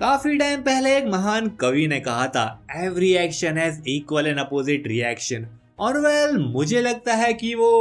काफी टाइम पहले एक महान कवि ने कहा था, every action has equal and opposite reaction. और वेल मुझे लगता है कि वो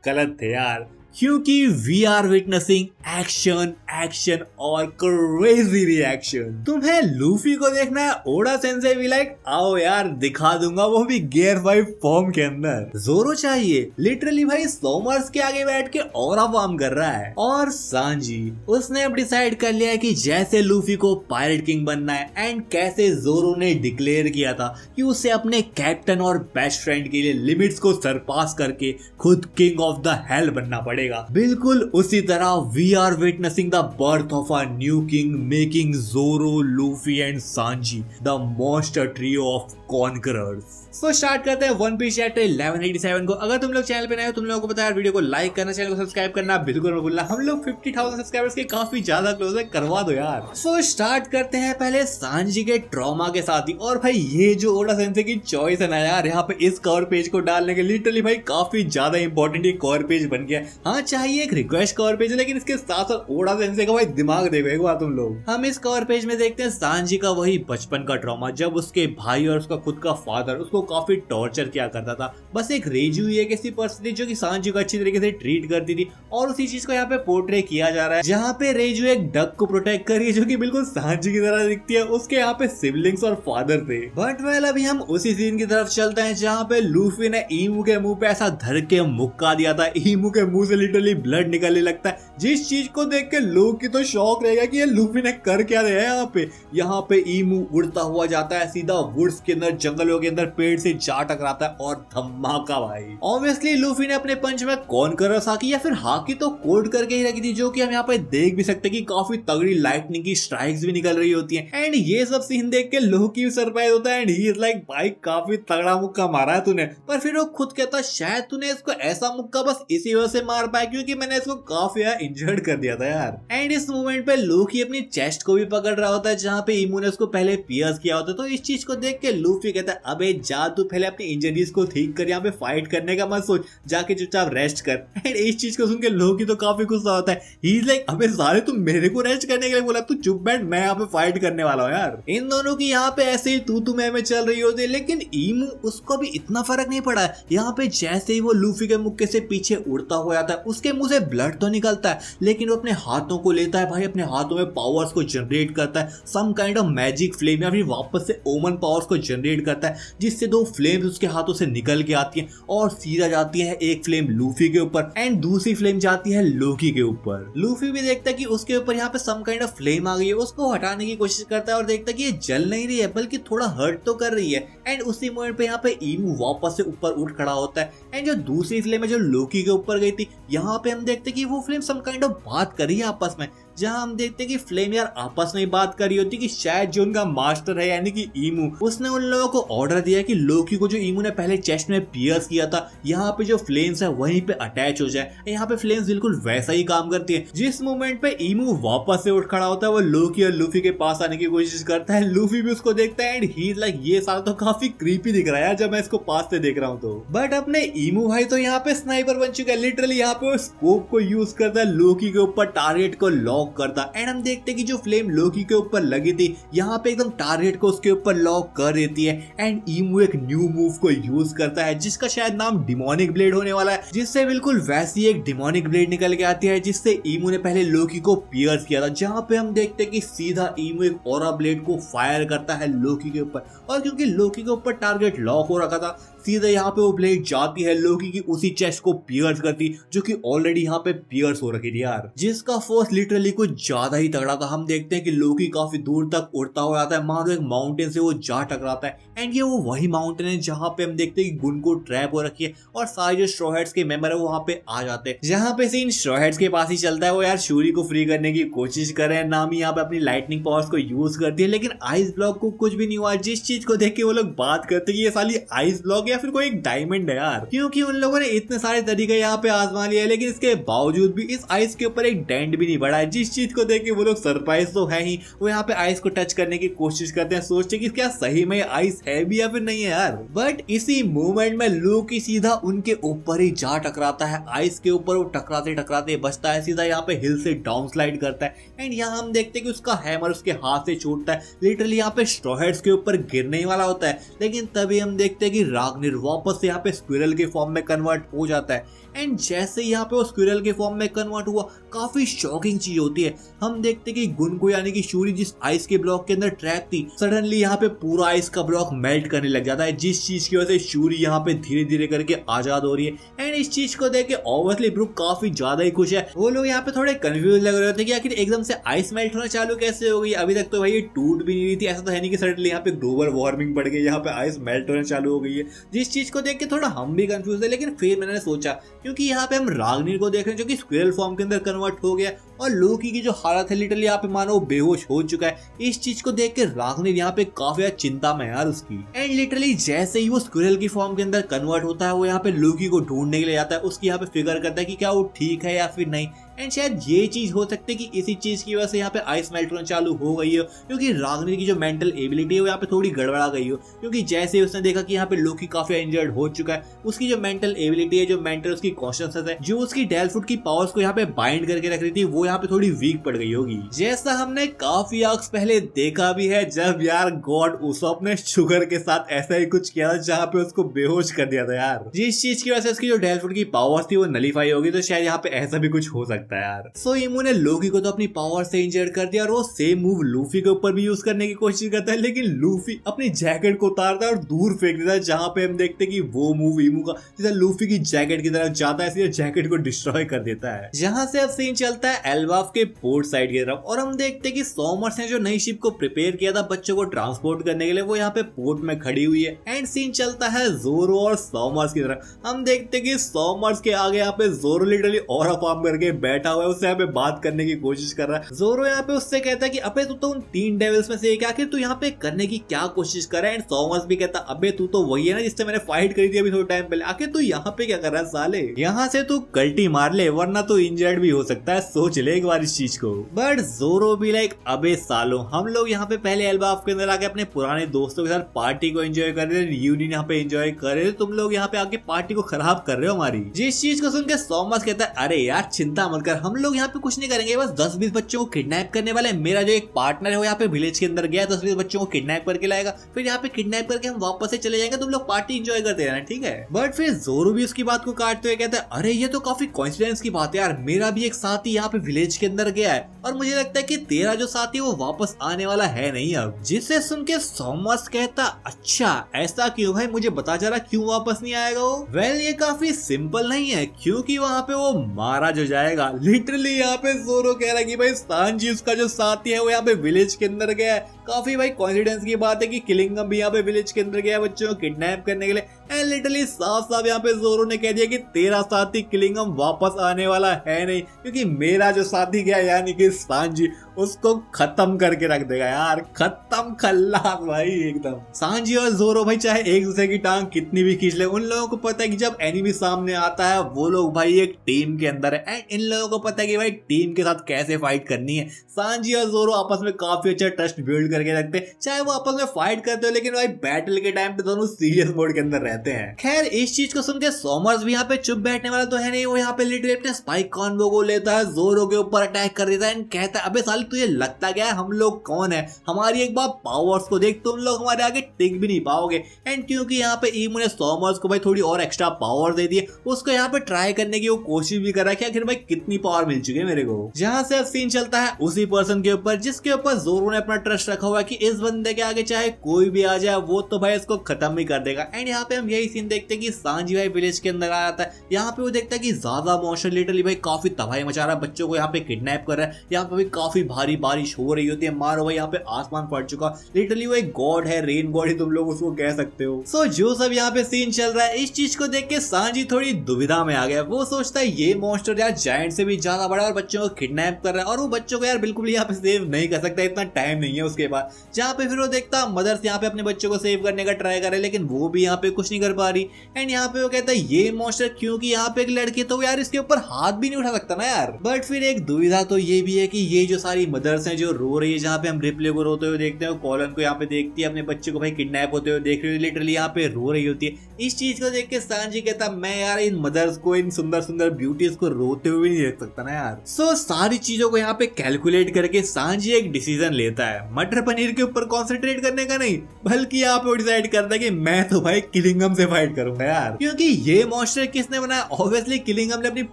गलत थे यार, क्योंकि we are witnessing action action और क्रेजी रिएक्शन। तुम्हें लूफी को देखना है, ओडा सेंसे भी लाइक आओ यार दिखा दूंगा, वो भी गियर 5 फॉर्म के अंदर। जोरो चाहिए लिटरली भाई सोमर्स के आगे बैठ के ऑरा फॉर्म कर रहा है। और सांजी उसने अब डिसाइड कर लिया है कि जैसे लूफी को पायरेट किंग बनना है, एंड कैसे जोरो ने डिक्लेयर किया था कि उसे अपने कैप्टन और बेस्ट फ्रेंड के लिए लिमिट्स को सरपास करके खुद किंग ऑफ द हेल बनना पड़ेगा। बिल्कुल उसी तरह we are witnessing the birth of a new king, making Zoro, Luffy and Sanji the monster trio of conquerors. So start करते हैं वन पीस चैप्टर 1187 को। अगर तुम लोग चैनल पे नए हो, तुम लोगों को पता है वीडियो को लाइक करना, चैनल को सब्सक्राइब करना बिल्कुल मत भूलना। हम लोग 50,000 सब्सक्राइबर्स के काफी ज्यादा क्लोज है, करवा दो यार। सो स्टार्ट करते हैं पहले सांजी के ट्रॉमा के साथ ही। और भाई ये जो ओडा सेंसे की चॉइस है ना यार, यहाँ पे इस कवर पेज को डालने के लिटरली भाई काफी ज्यादा इंपॉर्टेंट ये कवर पेज बन गया। हाँ चाहिए एक रिक्वेस्ट कवर पेज, लेकिन इसके साथ साथ ओडा सेंसे का भाई दिमाग देखो एक बार तुम लोग। हम इस कवर पेज में देखते हैं सांजी का वही बचपन का ट्रॉमा, जब उसके भाई और उसका खुद का फादर उसको काफी टॉर्चर किया करता था। बस एक रेजू एक ऐसी पर्सन थी जो कि सांजी को अच्छी तरीके से ट्रीट करती थी, और उसी चीज को यहाँ पे पोर्ट्रे किया जा रहा है, जहाँ पे रेजू एक डक को प्रोटेक्ट कर रही है जो कि बिल्कुल सांजी की तरह दिखती है। उसके यहाँ पे सिबलिंग्स और फादर थे। बट वेल अभी हम उसी सीन की तरफ चलते हैं जहाँ पे लूफी ने ईमू के मुंह पे ऐसा धर के मुक्का दिया था। ईमू के मुंह से लिटरली ब्लड निकलने लगता है, जिस चीज को देख के लोग की तो शौक रहेगा कि ये लूफी ने कर क्या दिया है। यहाँ पे ईमू उड़ता हुआ जाता है सीधा वुड्स के अंदर, जंगलों के अंदर पेड़ से जा टकराता है और धमाका भाई। ऑब्वियसली लूफी ने अपने पंच में कॉन्करर्स हाकी या फिर हाकी तो कोड करके ही रखी थी, जो कि हम यहाँ पे देख भी सकते कि काफी तगड़ी लाइटनिंग की स्ट्राइक्स भी निकल रही होती हैं। एंड ये सब सीन देख के लोकी भी सरप्राइज होता है, एंड ही इज लाइक भाई काफी तगड़ा मुक्का मारा है तूने। पर फिर वो खुद कहता शायद तूने इसको ऐसा मुक्का बस इसी वजह से मार पाया क्योंकि मैंने इसको काफी इंजर्ड कर दिया था यार। एंड इस मोमेंट पे लूफी अपनी चेस्ट को भी पकड़ रहा होता है, जहाँ पे ईमू ने उसको पहले पियर्स किया होता है। तो इस चीज को देख के लूफी कहता है अबे जा तू पहले अपनी इंजरीज को ठीक कर, यहाँ पे फाइट करने का मत सोच, जाके चुपचाप रेस्ट कर। एंड इस चीज को सुन के लोकी तो काफी गुस्सा होता है। ही इज लाइक अबे सारे तुम मेरे को रेस्ट करने के लिए बोला, तू चुप बैठ, मैं यहाँ पे फाइट करने वाला हूँ यार। इन दोनों की यहाँ पे ऐसे ही तू मैं चल रही होती है, लेकिन ईमू उसको भी इतना फर्क नहीं पड़ा है। यहाँ पे जैसे ही वो लूफी के मुक्के से पीछे उड़ता हुआ आता है, उसके मुंह से ब्लड तो निकलता है, लेकिन वो अपने हाथों को लेता है भाई, अपने हाथों में पावर्स को जनरेट करता है, some kind of magic flame या फिर वापस से ओमन पावर्स को जनरेट करता है, जिससे दो फ्लेम्स उसके हाथों से निकल के आती हैं और सीधा जाती है एक फ्लेम लूफी के ऊपर एंड दूसरी फ्लेम जाती है लोकी के ऊपर। लूफी भी देखता है कि उसके ऊपर यहाँ पे सम काइंड ऑफ फ्लेम आ गई है, उसको हटाने की कोशिश करता है और देखता है कि ये जल नहीं रही है बल्कि थोड़ा हर्ट तो कर रही है। एंड उसी मोमेंट पे यहाँ पे ईमू वापस से ऊपर उठ खड़ा होता है, एंड जो दूसरी फ्लेम है जो लोकी के ऊपर गई थी, यहाँ पे हम देखते हैं कि वो फ्लेम सम काइंड ऑफ बात कर रही है आपस में, जहां हम देखते हैं कि फ्लेम यार आपस में बात कर रही होती कि शायद जो उनका मास्टर है यानी कि ईमू, उसने उन लोगों को ऑर्डर दिया कि लोकी को जो ईमू ने पहले चेस्ट में पियर्स किया था, यहाँ पे जो फ्लेम्स है वहीं पे अटैच हो जाए। यहाँ पे फ्लेम्स बिल्कुल वैसा ही काम करती है। जिस मोमेंट पे ईमू वापस से उठ खड़ा होता है, वो लोकी और लूफी के पास आने की कोशिश करता है। लूफी भी उसको देखता है एंड ही इज लाइक ये साल तो काफी क्रीपी दिख रहा है जब मैं इसको पास से देख रहा हूँ तो। बट अपने ईमू भाई तो यहाँ पे स्नाइपर बन चुका है, लिटरली यहाँ पे वो स्कोप को यूज करता है, लोकी के ऊपर टारगेट को लॉक करता है। एंड हम देखते हैं कि जो फ्लेम लोकी के ऊपर लगी थी, यहाँ पे एकदम टारगेट को उसके ऊपर लॉक कर देती है। एंड ईमू एक न्यू मूव को यूज करता है जिसका शायद नाम डिमोनिक ब्लेड होने वाला है, जिससे बिल्कुल वैसी एक डिमोनिक ब्लेड निकल के आती है जिससे ईमू ने पहले लोकी को पियर्स किया था। जहाँ पे हम देखते हैं कि सीधा ईमू एक ऑरा ब्लेड को फायर करता है लोकी के ऊपर, और क्योंकि लोकी के ऊपर टारगेट लॉक हो रखा था, सीधा यहाँ पे वो ब्लेड जाती है लोकी की उसी चेस्ट को पियर्स करती, जो कि ऑलरेडी यहाँ पे पियर्स हो रखी थी यार, जिसका फोर्स लिटरली कुछ ज्यादा ही तगड़ा था। हम देखते हैं कि लोकी काफी दूर तक उड़ता हुआ आता है, मानो एक माउंटेन से वो जा टकराता है। एंड ये वो वही माउंटेन है जहाँ पे हम देखते हैं कि गुनको ट्रैप हो रखी है और सारे जो स्ट्रॉ हैट्स के मेंबर है वो वहाँ पे आ जाते हैं। जहाँ पे सीन स्ट्रॉ हैट्स के पास ही चलता है, वो यार शूरी को फ्री करने की कोशिश कर रहे हैं। नामी यहाँ पे अपनी लाइटनिंग पावर्स को यूज करती है, लेकिन आइस ब्लॉक को कुछ भी नहीं हुआ, जिस चीज को देख के वो लोग बात करते हैं कि ये साली आइस ब्लॉक या फिर कोई एक डायमंड है यार, क्योंकि उन लोगों ने इतने सारे तरीके यहाँ पे आजमा लिए, लेकिन इसके बावजूद भी इस आइस के ऊपर एक डेंट भी नहीं पड़ा है, जिस जिस चीज को देख के वो लोग सरप्राइज तो है ही, वो यहाँ पे आइस को टच करने की कोशिश करते हैं, सोचते कि क्या सही में आइस है भी या फिर नहीं है यार। बट इसी मोमेंट में लूकी सीधा उनके ऊपर ही जा टकराता है, आइस के ऊपर वो टकराते टकराते बचता है, सीधा यहाँ पे हिल से डाउन स्लाइड करता है। एंड यहाँ हम देखते हैं कि उसका हैमर उसके हाथ से छूटता है, लिटरली यहाँ पे स्ट्रॉ हेड्स के ऊपर गिरने वाला होता है। लेकिन तभी हम देखते हैं कि राग्निर वापस से यहाँ पे स्क्विरल के फॉर्म में कन्वर्ट हो जाता है। एंड जैसे यहाँ पे वो स्क्विरल के फॉर्म में कन्वर्ट हुआ, काफी शॉकिंग चीज होती है। हम देखते कि गुनको यानी कि शूरी जिस आइस के ब्लॉक के अंदर ट्रैप थी, सडनली यहाँ पे पूरा आइस का ब्लॉक मेल्ट करने लग जाता है, जिस चीज की वजह से शूरी यहाँ पे धीरे धीरे करके आजाद हो रही है। एंड इस चीज को देख के ऑब्वियसली ब्रुक काफी ज्यादा ही खुश है। वो लोग यहाँ पे थोड़े कंफ्यूज लग रहे होते कि आखिर एकदम से आइस मेल्ट होना चालू कैसे हो गई, अभी तक तो भाई ये टूट भी नहीं रही थी, ऐसा तो है नहीं कि सडनली यहाँ पे ग्लोबल वार्मिंग बढ़ गई, यहाँ पे आइस मेल्ट होना चालू हो गई है। जिस चीज को देख के थोड़ा हम भी कंफ्यूज है। लेकिन फिर मैंने सोचा, क्योंकि यहाँ पे हम राग्निर को देख रहे हैं जो कि स्क्विरल फॉर्म के अंदर कन्वर्ट हो गया, और लोकी की जो हालत है लिटरली यहाँ पे मानो बेहोश हो चुका है। इस चीज को देख के राग्निर यहाँ पे काफी ज्यादा चिंता में यार उसकी। एंड लिटरली जैसे ही वो स्क्विरल की फॉर्म के अंदर कन्वर्ट होता है, वो यहाँ पे लोकी को ढूंढने के लिए जाता है, उसकी यहाँ पे फिगर करता है कि क्या वो ठीक है या फिर नहीं। एंड शायद ये चीज हो सकती है कि इसी चीज की वजह से यहाँ पे आइस मेल्ट होना चालू हो गई हो, क्योंकि राग्निर की जो मेंटल एबिलिटी है वो यहाँ पे थोड़ी गड़बड़ा गई हो। क्योंकि जैसे उसने देखा कि यहाँ पे लोकी काफी इंजर्ड हो चुका है, उसकी जो मेंटल एबिलिटी है, जो मेंटल उसकी कॉन्शियसनेस है, जो उसकी डेलफुट की पावर्स को यहाँ पे बाइंड करके रख रही थी, वो यहाँ पे थोड़ी वीक पड़ गई होगी। जैसा हमने काफी आर्क्स पहले देखा भी है, जब यार गॉड उसॉप ने शुगर के साथ ऐसा ही कुछ किया था, जहाँ पे उसको बेहोश कर दिया था यार, जिस चीज की वजह से उसकी जो डेलफुट की पावर्स थी वो नलीफाई होगी। तो शायद यहाँ पे ऐसा भी कुछ हो सकता है यार। सो इमू ने लोकी को तो अपनी पावर से इंजर्ड कर दिया, और वो सेम मूव लूफी के ऊपर भी यूज करने की कोशिश करता है, लेकिन लूफी अपनी जैकेट को उतारता है और दूर फेंक देता है, जहां पे हम देखते हैं कि वो मूव इमू का सीधा लूफी की जैकेट की तरफ जाता है, सीधा जैकेट को डिस्ट्रॉय कर देता है। जहां से अब सीन चलता है एल्बाफ के पोर्ट साइड की तरफ, और हम देखते हैं कि सॉमर्स ने जो नई शिप को प्रिपेयर किया था बच्चों को ट्रांसपोर्ट करने के लिए, वो यहाँ पे पोर्ट में खड़ी हुई है। एंड सीन चलता है जोरो और सॉमर्स की तरफ। हम देखते हैं कि सॉमर्स के आगे यहाँ पे जोरो लिटरली ऑरा फॉर्म करके बैठा हुआ है, उससे यहाँ पे बात करने की कोशिश कर रहा है। जोरो यहाँ पे उससे कहता है कि अबे तू तो उन 3 डेविल्स में से एक, आखिर तू यहाँ पे करने की क्या कोशिश कर रहा है। एंड सॉमर्स भी कहता अबे तू तो वही है ना जिससे मैंने फाइट करी थी अभी थोड़े टाइम पहले, आखिर तू यहाँ पे क्या कर रहा है साले, यहाँ से तू कल्टी मार ले वरना तू इंजर्ड भी हो सकता है, सोच ले एक बार इस चीज को। बट जोरो भी लाइक अबे सालो, हम लोग यहाँ पे पहले एल्बाफ के अंदर आके अपने पुराने दोस्तों के साथ पार्टी को एंजॉय कर रहे थे, रियूनियन यहाँ पे एंजॉय कर रहे थे, तुम लोग यहाँ पे आके पार्टी को खराब कर रहे हो हमारी। जिस चीज को सुन के सॉमर्स कहता है अरे यार चिंता मत कर, हम लोग यहाँ पे कुछ नहीं करेंगे, बस 10-20 बच्चों को किडनैप करने वाले। मेरा जो एक पार्टनर है वो यहाँ पे विलेज के अंदर गया, 10-20 बच्चों को किडनैप करके लाएगा, फिर यहाँ पे किडनैप करके हम वापस से चले जाएंगे, तुम लोग पार्टी एंजॉय करते रहना, ठीक है। बट फिर जोरो भी उसकी बात को काटते हुए कहता है अरे ये तो काफी कोइंसिडेंस की बात है यार, मेरा भी एक साथी यहाँ पे विलेज के अंदर गया है, और मुझे लगता है कि तेरा जो साथी वो वापस आने वाला है नहीं अब। जिसे सुन के सॉमर्स कहता अच्छा ऐसा क्यों भाई, मुझे बता जरा क्यों वापस नहीं आएगा वो। वेल ये काफी सिंपल नहीं है, क्योंकि वहाँ पे वो मारा जो जाएगा। लिटरली यहाँ पे जोरो कह रहा है कि भाई सांजी उसका जो साथी है वो यहाँ पे विलेज के अंदर गया है। काफी भाई कॉन्फिडेंस की बात है कि किलिंगम भी यहाँ पे विलेज के अंदर गया है बच्चों को किडनैप करने के लिए। एंड लिटरली साफ साफ यहाँ पे जोरो ने कह दिया कि तेरा साथी किलिंगम वापस आने वाला है नहीं, क्योंकि मेरा जो साथी गया यानी कि सांजी उसको खत्म करके रख देगा यार, खत्म खल्लास भाई एकदम। सांजी और जोरो भाई चाहे एक दूसरे की टांग कितनी भी खींच ले, उन लोगों को पता है कि जब एनिमी सामने आता है वो लोग भाई एक टीम के अंदर है, एंड इन लोगों को पता है कि भाई टीम के साथ कैसे फाइट करनी है। सांजी और जोरो आपस में काफी अच्छा ट्रस्ट बिल्ड करके रखते हैं, चाहे वो आपस में फाइट करते हो, लेकिन भाई बैटल के टाइम पे दोनों सीरियस मोड के अंदर रहते हैं। खैर इस चीज को सुन के सॉमर्स भी यहाँ पे चुप बैठने वाला तो है नहीं, वो यहाँ पे लिटरली अपने स्पाइक कॉन्वो को लेता है, जोरो के ऊपर अटैक कर देता है, एंड कहता है अबे साले तुझे लगता क्या है हम लोग कौन है, हमारी एक बार पावर्स को देख, तुम लोग हमारे आगे टिक भी नहीं पाओगे। एंड क्योंकि यहाँ पे ईमू ने सॉमर्स को भाई थोड़ी और एक्स्ट्रा पावर दे दी है, उसको यहाँ पे ट्राई करने की वो कोशिश भी कर रहा है कि आखिर भाई कितनी पावर मिल चुकी है मेरे को। जहाँ से अब सीन चलता है उसी पर्सन के ऊपर जिसके ऊपर जोरो ने अपना ट्रस्ट रखा हुआ है कि इस बंदे के आगे चाहे कोई भी आ जाए वो तो भाई इसको खत्म ही कर देगा। एंड यहाँ पे हम यही सीन देखते हैं कि सांजी भाई विलेज के अंदर आ जाता है, यहाँ पे वो देखता है कि ज्यादा मोशन लिटरली भाई काफी तबाही मचा रहा है, बच्चों को यहाँ पे किडनैप कर रहा है, यहाँ पे भी काफी भारी बारिश हो रही होती है, मारो भाई यहाँ पे आसमान फट चुका, लिटरली वो एक गॉड है, रेन गॉड ही तुम लोग उसको कह सकते हो। सो जो सब यहाँ पे सीन चल रहा है, इस चीज को देख के सांजी थोड़ी दुविधा में आ गया। वो सोचता है ये मॉन्स्टर यार जायंट से भी ज्यादा बड़ा और बच्चों को किडनैप कर रहा है, और वो बच्चों को यार बिल्कुल यहाँ पे सेव नहीं कर सकता, इतना टाइम नहीं है उसके पास। जहाँ पे फिर वो देखता मदर्स यहाँ पे अपने बच्चों को सेव करने का ट्राई कर रहे, लेकिन वो भी यहाँ पे कुछ नहीं कर पा रही। एंड यहाँ पे वो कहता है ये मॉन्स्टर, क्योंकि यहाँ पे एक लड़की तो यार इसके ऊपर हाथ भी नहीं उठा सकता ना यार। बट फिर एक दुविधा तो ये भी है कि ये जो सारी मदर्स हैं जो रो रही है, जहाँ पे हम रिप्ले को रोते हुए देखते हैं, कॉलन को यहाँ पे देखती है अपने बच्चे को भाई किडनैप होते हुए देख रही है, लिटरली यहाँ पे रो रही होती है। इस चीज को देख के सांजी कहता मैं यार इन मदर्स को, इन सुंदर सुंदर ब्यूटीज को रोते हुए नहीं देख सकता ना यार। सो सारी चीजों को यहाँ पे कैलकुलेट करके सांजी एक डिसीजन लेता है, मटर पनीर के ऊपर कॉन्सेंट्रेट करने का नहीं, बल्कि यहाँ पे डिसाइड करता है कि मैं तो भाई किलिंगम से फाइट करूंगा यार। क्योंकि ये मॉन्स्टर किसने बनाया, ऑब्वियसली किलिंगम ने अपनी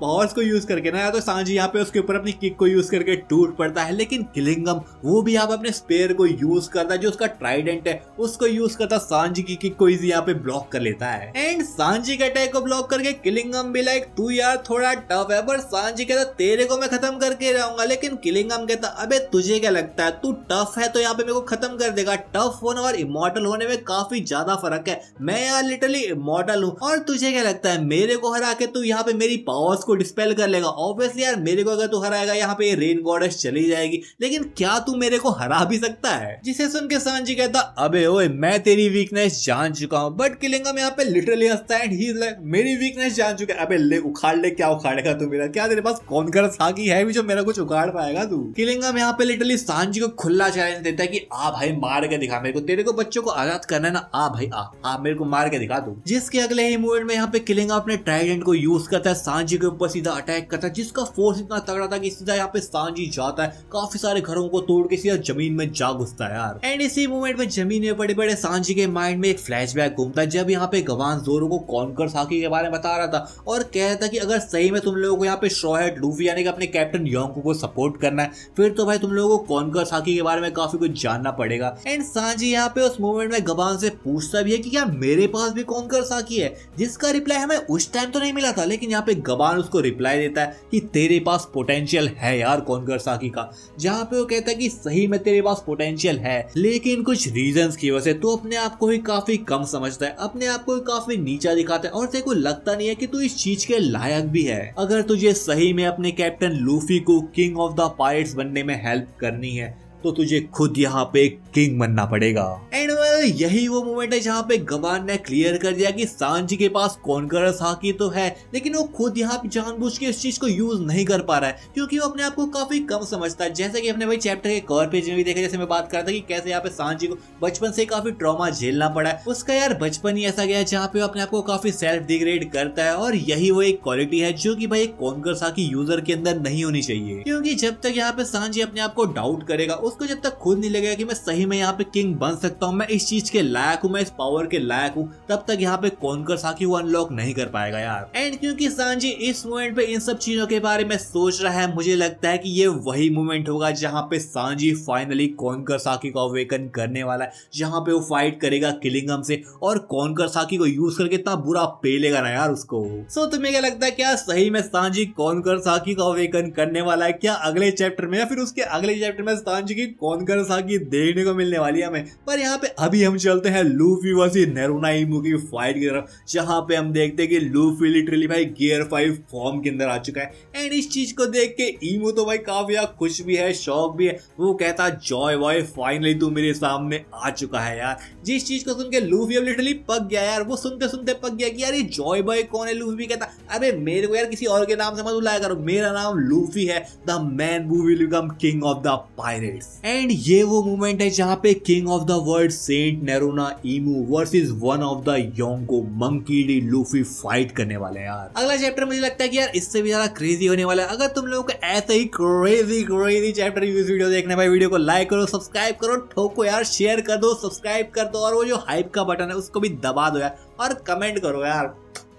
पावर्स को यूज करके ना। तो सांजी यहाँ पे उसके ऊपर अपनी किक को यूज करके टूट पड़ता है, लेकिन किलिंगम वो भी यहाँ पे अपने स्पेयर को यूज करता है, जो उसका ट्राइडेंट है उसको यूज करता, सांजी की किक को इजी यहाँ पे ब्लॉक कर लेता है। एंड सांजी के अटैक को ब्लॉक करके किलिंगम भी लाइक तू यार थोड़ा टफ है, पर सांजी कहता तेरे को मैं खत्म करके रहूंगा। लेकिन किलिंगम कहता अबे तुझे क्या लगता है, तू टफ है तो यहाँ पे मेरे को खत्म कर देगा। टफ होने और इमॉर्टल होने में काफी ज्यादा फर्क है, मैं यार लिटरली इमॉर्टल हूँ, और तुझे क्या लगता है मेरे को हरा के तू यहाँ पे मेरी पावर्स को डिस्पेल कर लेगा। ऑब्वियसली यार मेरे को अगर तू हराएगा यहाँ पे रेन गॉडेस चली जाएगी, लेकिन क्या तू मेरे को हरा भी सकता है। जिसे सुन के सांजी कहता अबे ओए मैं तेरी वीकनेस जान चुका हूँ। बट किलिंगम यहाँ पे लिटरली हंसता है, ही इज लाइक मेरी वीकनेस जान चुका है, अबे ले उखाड़ ले, क्या उखाड़ेगा तू मेरा, क्या तेरे पास कॉन्कर साकी है भी जो मेरा कुछ उखाड़ पाएगा तू। किलिंगम यहाँ पे लिटरली सांजी को खुला चैलेंज देता है कि आ भाई मार के दिखा मेरे को, तेरे को बच्चों को आजाद करना है ना, आ भाई आ मेरे को मार के दिखा तू। जिसके अगले ही मूवमेंट में यहाँ पे किलिंगम अपने ट्राइडेंट को यूज करता है, सांजी के ऊपर सीधा अटैक करता है, जिसका फोर्स इतना तगड़ा था कि सीधा यहाँ पे सांजी जाता है, काफी सारे घरों को तोड़ के सीधा जमीन में जा घुसता है यार। एंड इसी मूवमेंट में जमीन में पड़े पड़े सांजी के माइंड में एक फ्लैशबैक घूमता है, जब यहाँ पे गवान ज़ोरो को कॉन्कर साकी के बारे में बता रहा था और कह रहा था कि अगर सही में तुम लोगों को यहाँ पे स्ट्रॉ हैट लूफी यानी कि अपने कैप्टन योंको को सपोर्ट करना है, फिर तो भाई तुम लोगों को कॉन्कर साकी के बारे में काफी कुछ जानना पड़ेगा। एंड सांजी यहाँ पे उस मूवमेंट में गवान से पूछता भी है कि क्या मेरे पास भी कॉन्कर साकी है, जिसका रिप्लाई हमें उस टाइम तो नहीं मिला था, लेकिन यहाँ पे गवान उसको रिप्लाई देता है कि तेरे पास पोटेंशियल है यार कॉन्कर साकी का। जहाँ पे वो कहता है कि सही में तेरे पास पोटेंशियल है, लेकिन कुछ रीजंस की वजह से तू अपने आप को ही काफी कम समझता है, अपने आप को काफी नीचा दिखाता है, और तेरे को लगता नहीं है कि तू इस चीज के लायक भी है। अगर तुझे सही में अपने कैप्टन लूफी को किंग ऑफ द पायरेट्स बनने में हेल्प करनी है तो तुझे खुद यहाँ पे किंग बनना पड़ेगा। एंड यही वो मोमेंट है जहाँ पे गवान ने क्लियर कर दिया कि सांजी के पास कॉन्करर साकी तो है, लेकिन वो खुद यहाँ पे जानबूझ के इस चीज को यूज नहीं कर पा रहा है, क्योंकि वो अपने आप को काफी कम समझता है। जैसे कि अपने भाई चैप्टर के कवर पेज में भी देखा, जैसे मैं बात कर रहा था कि कैसे यहाँ पे सांजी को बचपन से काफी ट्रॉमा झेलना पड़ा है, उसका यार बचपन ही ऐसा गया जहाँ पे वो अपने आप को काफी सेल्फ डिग्रेड करता है, और यही वो एक क्वालिटी है जो कि भाई कॉन्कर साकी यूजर के अंदर नहीं होनी चाहिए। क्योंकि जब तक यहाँ पे सांजी अपने आप को डाउट करेगा, उसको जब तक खुद नहीं लगेगा कि मैं सही में यहाँ पे किंग बन सकता हूँ, मैं इस चीज के लायक हूँ, मैं इस पावर के लायक हूँ, तब तक यहाँ पे कॉन्कर साकी वो अनलॉक नहीं कर पाएगा यार। एंड क्योंकि सांजी इस मोमेंट पे इन सब चीजों के बारे में सोच रहा है, मुझे लगता है कि ये वही मोमेंट होगा जहाँ पे सांजी फाइनली कॉन्कर साकी को अवेकन करने वाला है, जहाँ पे वो फाइट करेगा किलिंगम से और कॉन्कर साकी को यूज करके इतना बुरा पेलेगा ना यार उसको। सो तुम्हें क्या लगता है, क्या सही में सांजी कॉन्कर साकी को अवेकन करने वाला है क्या अगले चैप्टर में, या फिर उसके अगले चैप्टर में सांजी की कॉन्कर साकी देखने को मिलने वाली है हमें? पर यहाँ पे अभी हम चलते हैं लूफी वर्सेस नेरुना इमू की फाइट की तरफ, जहाँ पे हम देखते हैं कि लूफी लिटरली भाई गियर 5 फॉर्म के अंदर आ चुका है। एंड इस चीज को देख के इमू तो भाई काफी खुश भी है, शौक भी है, वो कहता जॉय बॉय फाइनली तू मेरे सामने आ चुका है यार। जिस चीज को सुन के लूफी अब लिटरली पक गया यार, वो सुनते सुनते पक गया कि यार ये जॉय बॉय कौन है। लूफी कहता अरे मेरे को यार किसी और के नाम से मत बुलाया करो, मेरा नाम लूफी है, the man who will become king of the pirates. And ये वो मोमेंट है जहाँ पे king of the world Saint Nerona Imu versus one of the Yonko Monkey D Luffy fight करने वाले हैं यार। अगला चैप्टर मुझे लगता है कि यार इससे भी ज्यादा क्रेजी होने वाला है। अगर तुम लोगों को ऐसे ही क्रेजी चैप्टर रिव्यूज वीडियो देखने भाई वीडियो को लाइक करो, सब्सक्राइब करो, ठोको यार, शेयर कर दो, सब्सक्राइब कर दो, और वो जो हाइप का बटन है उसको भी दबा दो यार, और कमेंट करो यार।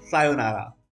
सायोनारा।